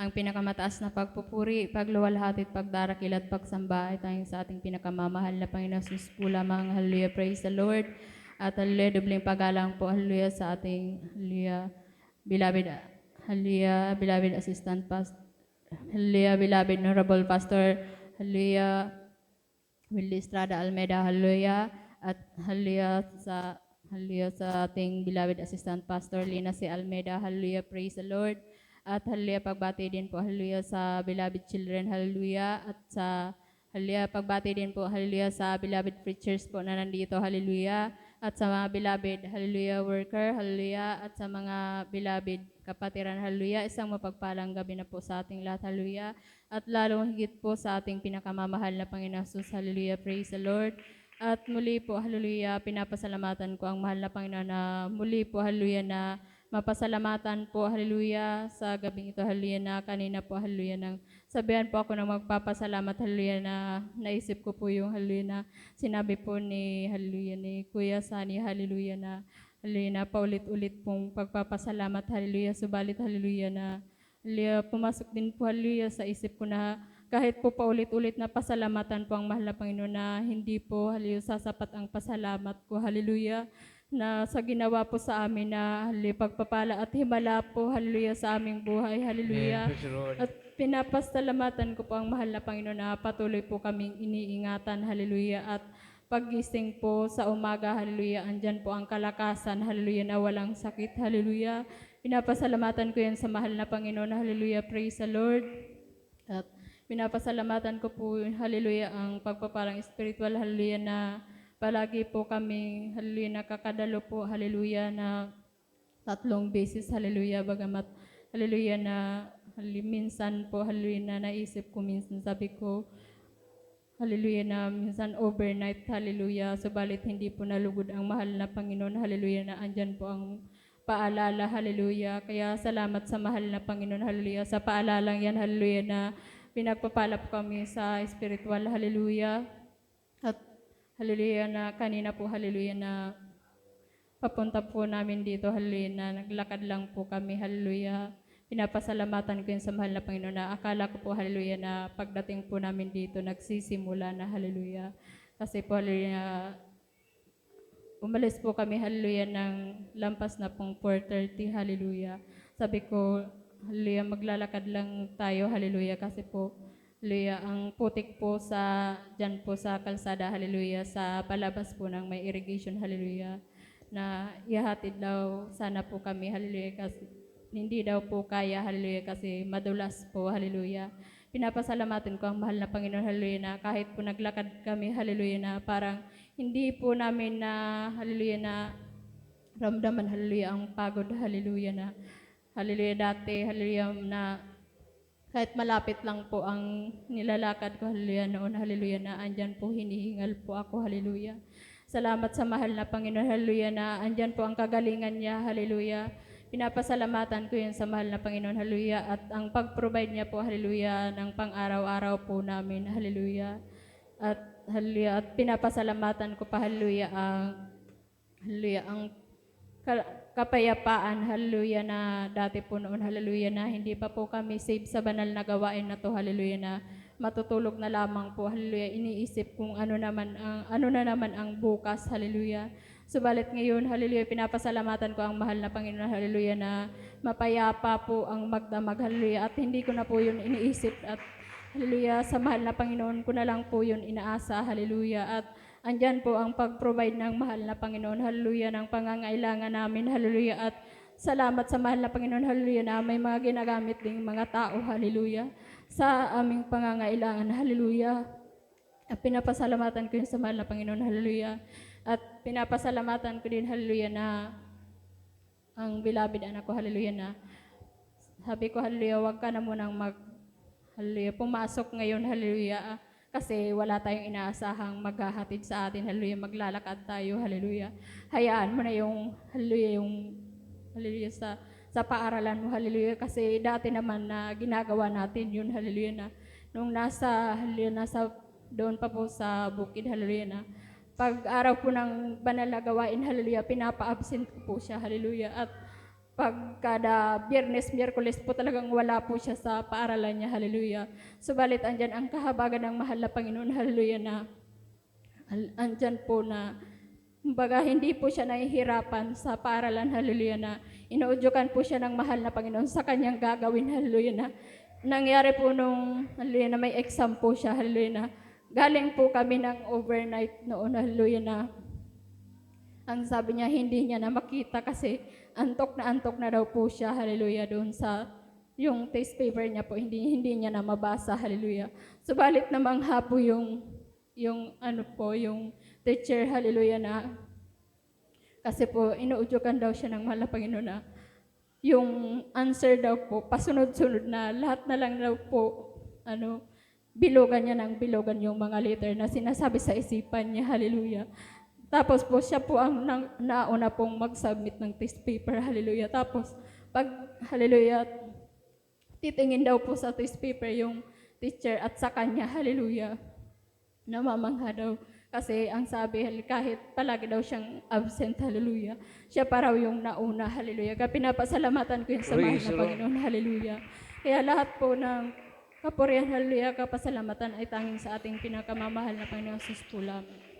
Ang pinakamataas na pagpupuri, pagluwalhati at pagdarakil at pagsamba ay tayong sa ating pinakamamahal na Panginoon Jesus po lamang. Hallelujah, praise the Lord. At hallelujah, dubling paggalang po, hallelujah, sa ating, hallelujah, beloved assistant pastor, hallelujah, beloved honorable pastor, hallelujah, Willie Estrada Almeida, hallelujah, at hallelujah sa ating beloved assistant pastor Lina C. Almeida, hallelujah, praise the Lord. At hallelujah, pagbati din po, hallelujah, sa beloved children, hallelujah, at sa hallelujah, pagbati din po, hallelujah, sa beloved preachers po na nandito, hallelujah, at sa mga beloved, hallelujah, worker, hallelujah, at sa mga beloved kapatiran, hallelujah, isang mapagpalang gabi na po sa ating lahat, hallelujah, at lalong higit po sa ating pinakamamahal na Panginoon Jesus, hallelujah, praise the Lord. At muli po, hallelujah, pinapasalamatan ko ang mahal na Panginoon na muli po, hallelujah, na mapasalamatan po, hallelujah, sa gabing ito, hallelujah, na kanina po, hallelujah, nang sabihan po ako ng magpapasalamat, hallelujah, na naisip ko po yung, hallelujah, na sinabi po ni, hallelujah, ni Kuya Sani, hallelujah, na paulit-ulit pong pagpapasalamat, hallelujah, subalit, hallelujah, na, hallelujah, pumasok din po, hallelujah, sa isip ko na kahit po paulit-ulit na pasalamatan po ang mahal na Panginoon na hindi po, hallelujah, sasapat ang pasalamat ko, hallelujah, na sa ginawa po sa amin na hallelujah, pagpapala at himala po, hallelujah, sa aming buhay, hallelujah. Praise the Lord. At pinapasalamatan ko po ang mahal na Panginoon na patuloy po kaming iniingatan, hallelujah, at paggising po sa umaga, hallelujah, andyan po ang kalakasan, hallelujah, na walang sakit, hallelujah. Pinapasalamatan ko yan sa mahal na Panginoon, hallelujah, praise the Lord. At pinapasalamatan ko po, hallelujah, ang pagpapalang spiritual, hallelujah, na palagi po kami, hallelujah, nakakadalo po, hallelujah, na 3 beses, hallelujah, bagamat, hallelujah, na minsan po, hallelujah, na naisip ko, minsan sabi ko, hallelujah, na minsan overnight, hallelujah, subalit hindi po nalugod ang mahal na Panginoon, hallelujah, na andyan po ang paalala, hallelujah. Kaya salamat sa mahal na Panginoon, hallelujah, sa paalalang yan, hallelujah, na pinagpapala po kami sa spiritual, hallelujah. At hallelujah, na kanina po, hallelujah, na papunta po namin dito, hallelujah, na naglakad lang po kami, hallelujah. Pinapasalamatan ko yun sa mahal na Panginoon na akala ko po, hallelujah, na pagdating po namin dito, nagsisimula na, hallelujah. Kasi po, hallelujah, umalis po kami, hallelujah, ng lampas na pong 4:30, hallelujah. Sabi ko, hallelujah, maglalakad lang tayo, hallelujah, kasi po, hallelujah, ang putik po dyan po sa kalsada, hallelujah, sa palabas po ng may irrigation, hallelujah, na ihahatid daw sana po kami, hallelujah, kasi hindi daw po kaya, hallelujah, kasi madulas po, hallelujah. Pinapasalamatan ko ang mahal na Panginoon, hallelujah, na kahit po naglakad kami, hallelujah, na parang hindi po namin na, hallelujah, na ramdaman, hallelujah, ang pagod, hallelujah, na, hallelujah, dati, hallelujah, na kahit malapit lang po ang nilalakad ko, hallelujah, noon, hallelujah, na andyan po, hinihingal po ako, hallelujah. Salamat sa mahal na Panginoon, hallelujah, na andyan po ang kagalingan niya, hallelujah. Pinapasalamatan ko yun sa mahal na Panginoon, hallelujah, at ang pag-provide niya po, hallelujah, ng pang-araw-araw po namin, hallelujah. At hallelujah, at pinapasalamatan ko pa, hallelujah, hallelujah, ang kapayapaan, hallelujah, na dati po noon, hallelujah, na hindi pa po kami safe sa banal na gawain na to, hallelujah, na matutulog na lamang po, hallelujah, iniisip kung ano na naman ang bukas, hallelujah. Subalit ngayon, hallelujah, pinapasalamatan ko ang mahal na Panginoon, hallelujah, na mapayapa po ang magdamag, hallelujah, at hindi ko na po yun iniisip, at hallelujah, sa mahal na Panginoon ko na lang po yun inaasa, hallelujah, at andyan po ang pag-provide ng mahal na Panginoon, hallelujah, ng pangangailangan namin, hallelujah, at salamat sa mahal na Panginoon, hallelujah, na may mga ginagamit ding mga tao, hallelujah, sa aming pangangailangan, hallelujah. At pinapasalamatan ko yun sa mahal na Panginoon, hallelujah. At pinapasalamatan ko din, hallelujah, na ang beloved anak ko, hallelujah, na sabi ko, hallelujah, wag ka na munang hallelujah, pumasok ngayon, hallelujah, kasi wala tayong inaasahang maghahatid sa atin, hallelujah, maglalakad tayo, hallelujah. Hayaan mo na yung, hallelujah, sa paaralan mo, hallelujah, kasi dati naman na ginagawa natin yun, hallelujah, na nung hallelujah, nasa doon pa po sa bukid, hallelujah, na pag araw po ng banal na gawain, hallelujah, pinapa-absent ko po siya, hallelujah, at pag kada Biyernes, Miyerkules po talagang wala po siya sa paaralan niya, hallelujah. Subalit andyan ang kahabagan ng mahal na Panginoon, hallelujah, na andyan po na kumbaga hindi po siya nahihirapan sa paaralan, hallelujah, na inuudyukan po siya ng mahal na Panginoon sa kanyang gagawin, hallelujah, na nangyari po nung, hallelujah, na may exam po siya, hallelujah, na galing po kami ng overnight noon, hallelujah, na ang sabi niya hindi niya na makita kasi antok na daw po siya, hallelujah, doon sa yung test paper niya po, hindi niya na mabasa, hallelujah. Subalit namang hapo yung ano po, yung teacher, hallelujah, na kasi po inuudyukan daw siya ng mahal na Panginoon na yung answer daw po, pasunod-sunod na, lahat na lang daw po, bilugan niya ng bilugan yung mga letter na sinasabi sa isipan niya, hallelujah. Tapos po siya po ang nauna pong mag-submit ng test paper, hallelujah. Tapos pag, hallelujah, titingin daw po sa test paper yung teacher at sa kanya, hallelujah, namamangha daw. Kasi ang sabi, kahit palagi daw siyang absent, hallelujah, siya pa raw yung nauna, hallelujah. Kaya pinapasalamatan ko yun sa mahal na Panginoon, hallelujah. Kaya lahat po ng kapurihan, hallelujah, kapasalamatan ay tanging sa ating pinakamamahal na Panginoon, Jesus po lamang.